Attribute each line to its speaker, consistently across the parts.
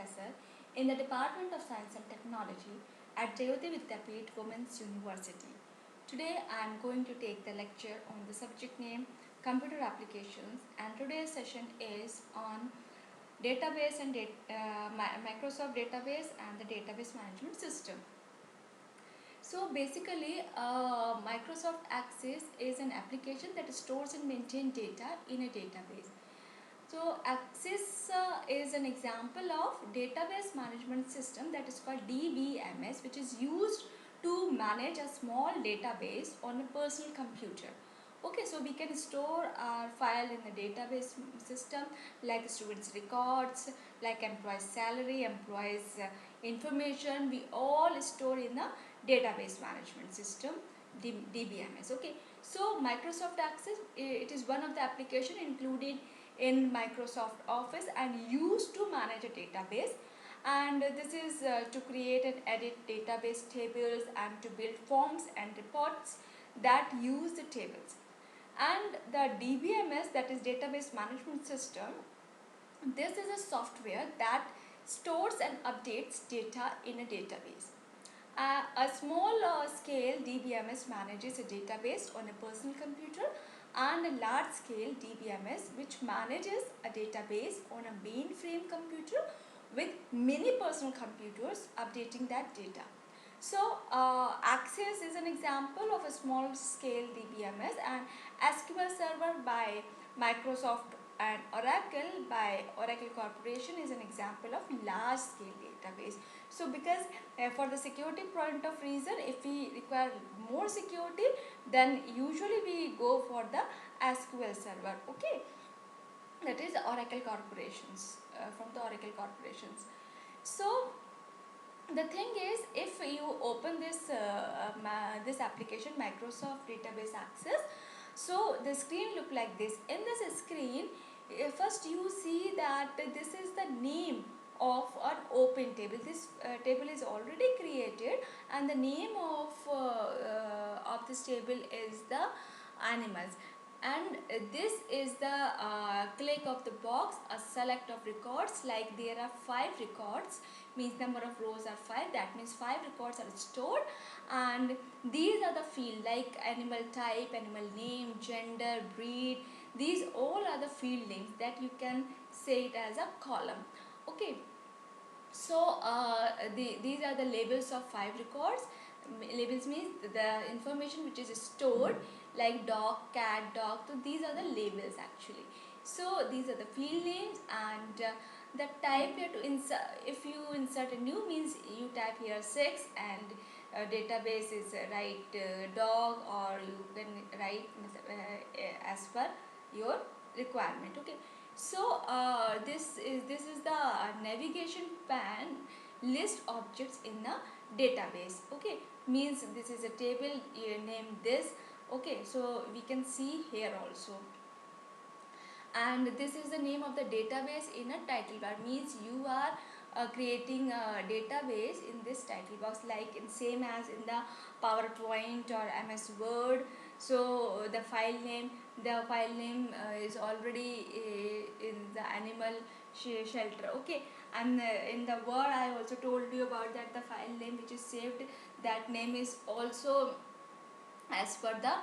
Speaker 1: professor in the Department of Science and Technology at Jayoti Vidyapeeth Women's University. Today I am going to take the lecture on the subject name Computer Applications, and today's session is on database and Microsoft database and the database management system. So basically, Microsoft Access is an application that stores and maintains data in a database. So Access is an example of database management system that is called DBMS, which is used to manage a small database on a personal computer. Okay, so we can store our file in the database system like students' records, like employees' salary, employees' information. We all store in the database management system, DBMS. Okay, so Microsoft Access, it is one of the application included in Microsoft Office and used to manage a database, and this is to create and edit database tables and to build forms and reports that use the tables. And the DBMS, that is database management system, this is a software that stores and updates data in a database. A small scale DBMS manages a database on a personal computer, and a large scale DBMS which manages a database on a mainframe computer with many personal computers updating that data. So Access is an example of a small scale DBMS, and SQL Server by Microsoft and Oracle by Oracle Corporation is an example of large scale database. So because for the security point of reason, if we require more security, then usually we go for the SQL Server. Okay, that is Oracle Corporations, from the Oracle Corporations. So the thing is, if you open this application, Microsoft Database Access, so the screen look like this. In this screen, first you see that this is the name of an open table. This table is already created, and the name of this table is the animals, and this is the click of the box, a select of records. Like there are 5 records, means number of rows are 5, that means 5 records are stored, and these are the field like animal type, animal name, gender, breed. These all are the field names that you can say it as a column. Okay, so these are the labels of 5 records. Labels means the information which is stored, like dog, cat, dog. So these are the labels actually. So these are the field names, and the type here to insert. If you insert a new, means you type here 6, and database is write dog, or you can write as per your requirement. Okay, so this is the navigation pane list objects in the database. Okay, means this is a table named this. Okay, so we can see here also, and this is the name of the database in a title bar. Means you are creating a database in this title box, like in same as in the PowerPoint or MS Word. So the file name is already in the animal shelter. Okay, and in the Word I also told you about that the file name which is saved, that name is also as per the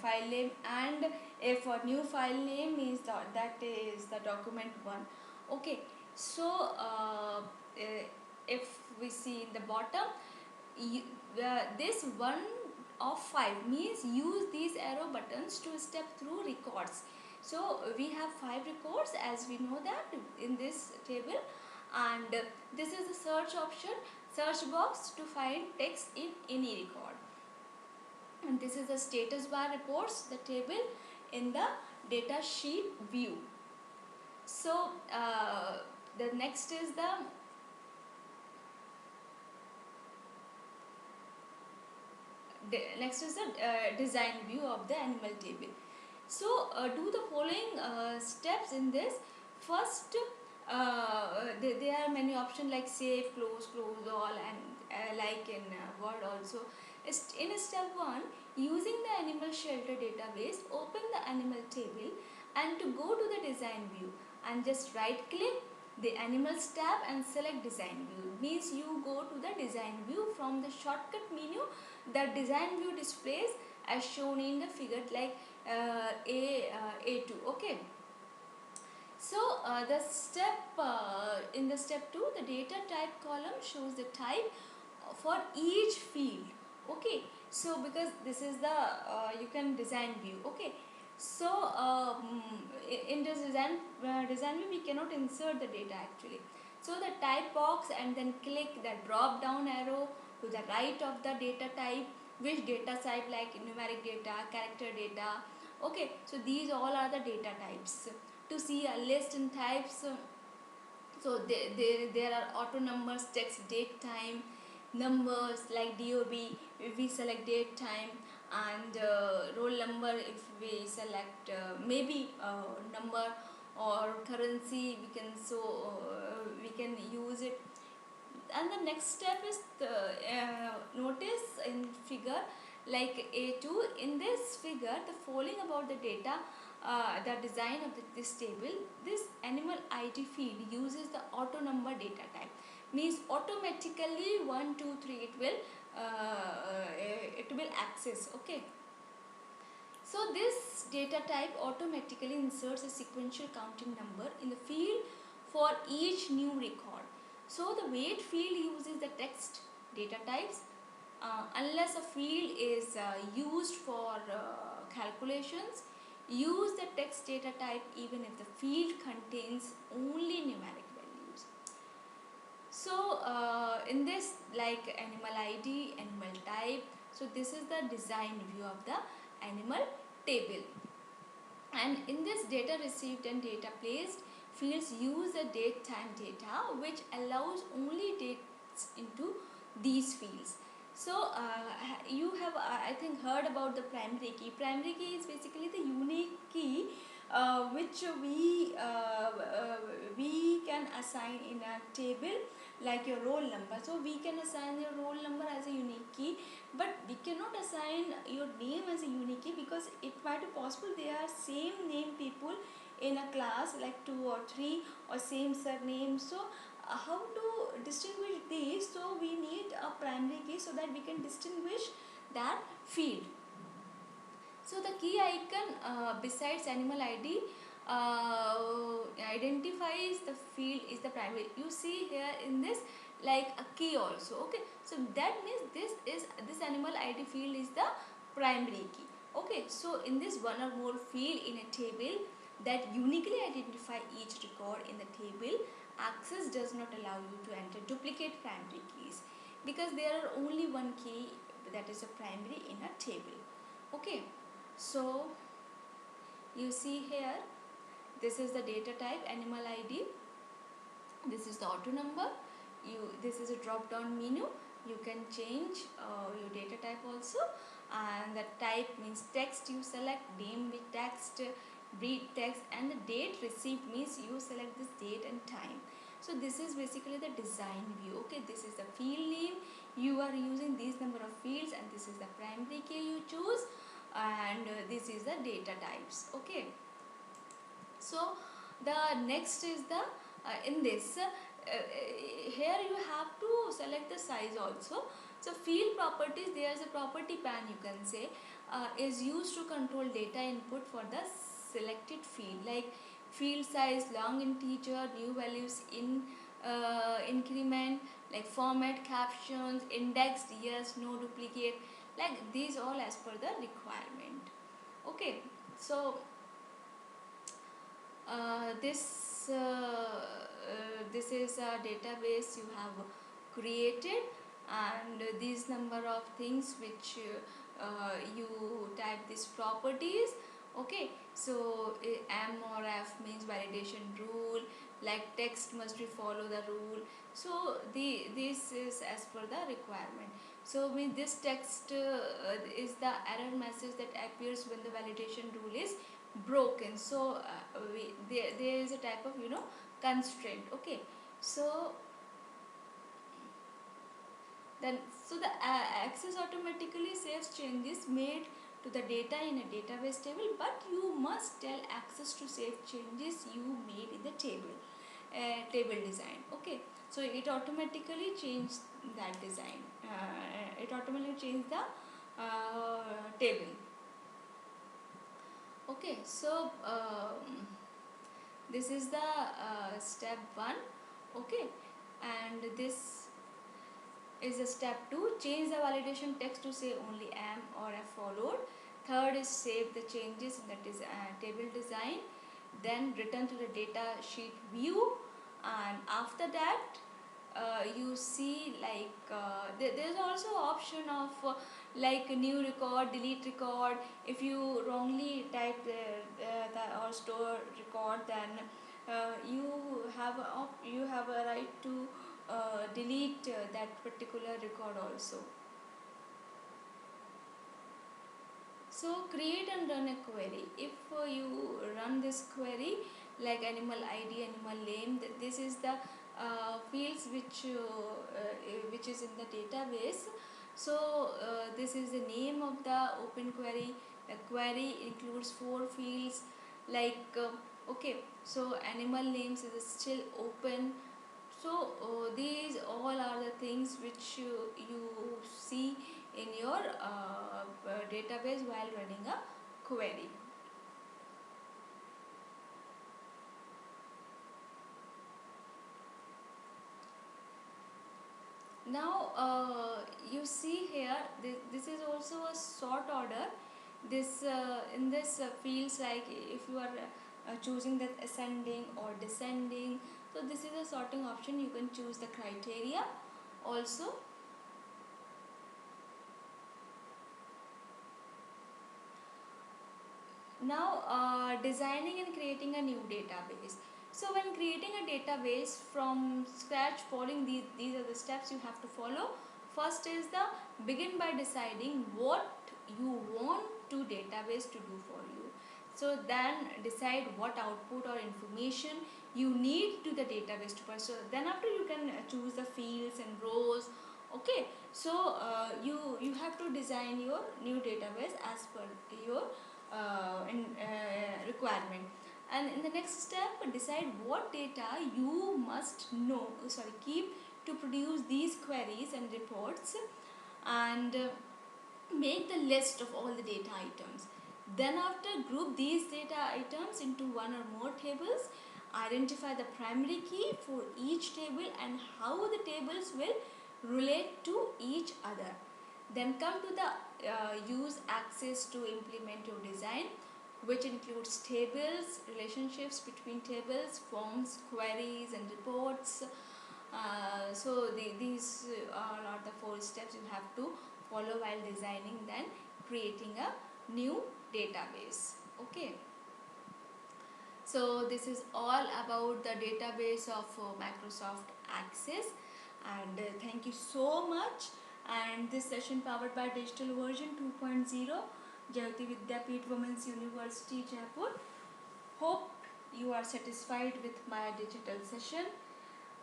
Speaker 1: file name, and if a new file name is that is the document 1. Okay, so if we see in the bottom, this 1 of 5 means use these arrow buttons to step through records. So we have 5 records, as we know that in this table, and this is the search option, search box to find text in any record, and this is the status bar reports, the table in the data sheet view. So the next is the design view of the animal table. So do the following steps in this. First, there are many options like save, close, close all, and like in Word also. In step 1, using the animal shelter database, open the animal table and to go to the design view. and just right click the animals tab and select design view. Means you go to the design view. From the shortcut menu, the design view displays as shown in the figure, like A2. Okay. So the step in the step 2, the data type column shows the type for each field. Okay, so because this is the you can design view. Okay, so in this design view we cannot insert the data actually. So the type box, and then click the drop down arrow to the right of the data type, which data type, like numeric data, character data. Okay, so these all are the data types. To see a list in types, so there are auto numbers, text, date, time, numbers like DOB if we select date, time, and roll number if we select maybe number, or currency we can, so we can use it. And the next step is the notice in figure like A2. In this figure, the following about the data, the design of this table. This animal ID field uses the auto number data type, means automatically 1 2 3 it will access. Okay, so this data type automatically inserts a sequential counting number in the field for each new record. So the weight field uses the text data types unless a field is used for calculations. Use the text data type even if the field contains only numeric values. So in this, like animal ID, animal type, so this is the design view of the animal table. And in this data received and data placed, fields use the date time data, which allows only dates into these fields. So you have I think heard about the primary key. Primary key is basically the unique key which we can assign in a table, like your roll number. So we can assign your roll number as a unique key, but we cannot assign your name as a unique key, because it might be possible they are same name people in a class, like 2 or 3, or same surname. So how to distinguish these? So we need a primary key so that we can distinguish that field. So the key icon besides animal ID identifies the field is the primary. You see here in this like a key also. Okay, so that means this animal ID field is the primary key. Okay, so in this one or more field in a table that uniquely identify each record in the table, access does not allow you to enter duplicate primary keys, because there are only one key that is a primary in a table. Okay, so you see here, this is the data type animal ID, this is the auto number. This is a drop down menu, you can change your data type also. And the type means text, you select name with text, breed text, and the date received means you select this date and time. So this is basically the design view. Okay, this is the field name, you are using these number of fields, and this is the primary key you choose, and this is the data types. Okay, so the next is the in this here you have to select the size also. So field properties, there is a property pan, you can say, is used to control data input for the selected field, like field size, long integer, new values in increment, like format, captions, indexed, yes, no duplicate, like these all as per the requirement. Okay, so this is a database you have created, and these number of things which you type these properties. Okay, so M or F means validation rule, like text must be follow the rule. So this is as per the requirement. So with this text is the error message that appears when the validation rule is broken. So there is a type of constraint. Okay, so then so the access automatically saves changes made to the data in a database table, but you must tell access to save changes you made in the table design. Okay, so it automatically changed that design. It automatically changed the table. Okay, so this is the step 1. Okay, and this is a step 2. Change the validation text to say only am or have followed. Third is save the changes in the table design, then return to the data sheet view, and after that you see like there's also option of like new record, delete record. If you wrongly type the or store record, then you have a right to delete that particular record also. So create and run a query. If you run this query like animal ID, animal name, this is the fields which is in the database. So this is the name of the open query. The query includes 4 fields like okay, so animal names is still open. So these all are the things which you see in your database while running a query. Now you see here this is also a sort order. This in this fields, like if you are choosing that ascending or descending, so this is a sorting option. You can choose the criteria also. Now designing and creating a new database. So when creating a database from scratch, following these are the steps you have to follow. First is the begin by deciding what you want to database to do for you. So then decide what output or information you need to the database to pass. So then after you can choose the fields and rows. Okay, so you have to design your new database as per your requirement. And in the next step, decide what data you must keep to produce these queries and reports, and make the list of all the data items. Then after, group these data items into one or more tables. Identify the primary key for each table and how the tables will relate to each other. Then come to the use access to implement your design, which includes tables, relationships between tables, forms, queries and reports. So these are the 4 steps you have to follow while designing, then creating a new database. Okay. So this is all about the database of Microsoft Access, and thank you so much. And this session powered by Digital Version 2.0, Jayoti Vidyapeeth Women's University, Jaipur. Hope you are satisfied with my digital session.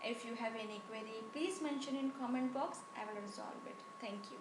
Speaker 1: If you have any query, please mention in comment box. I will resolve it. Thank you.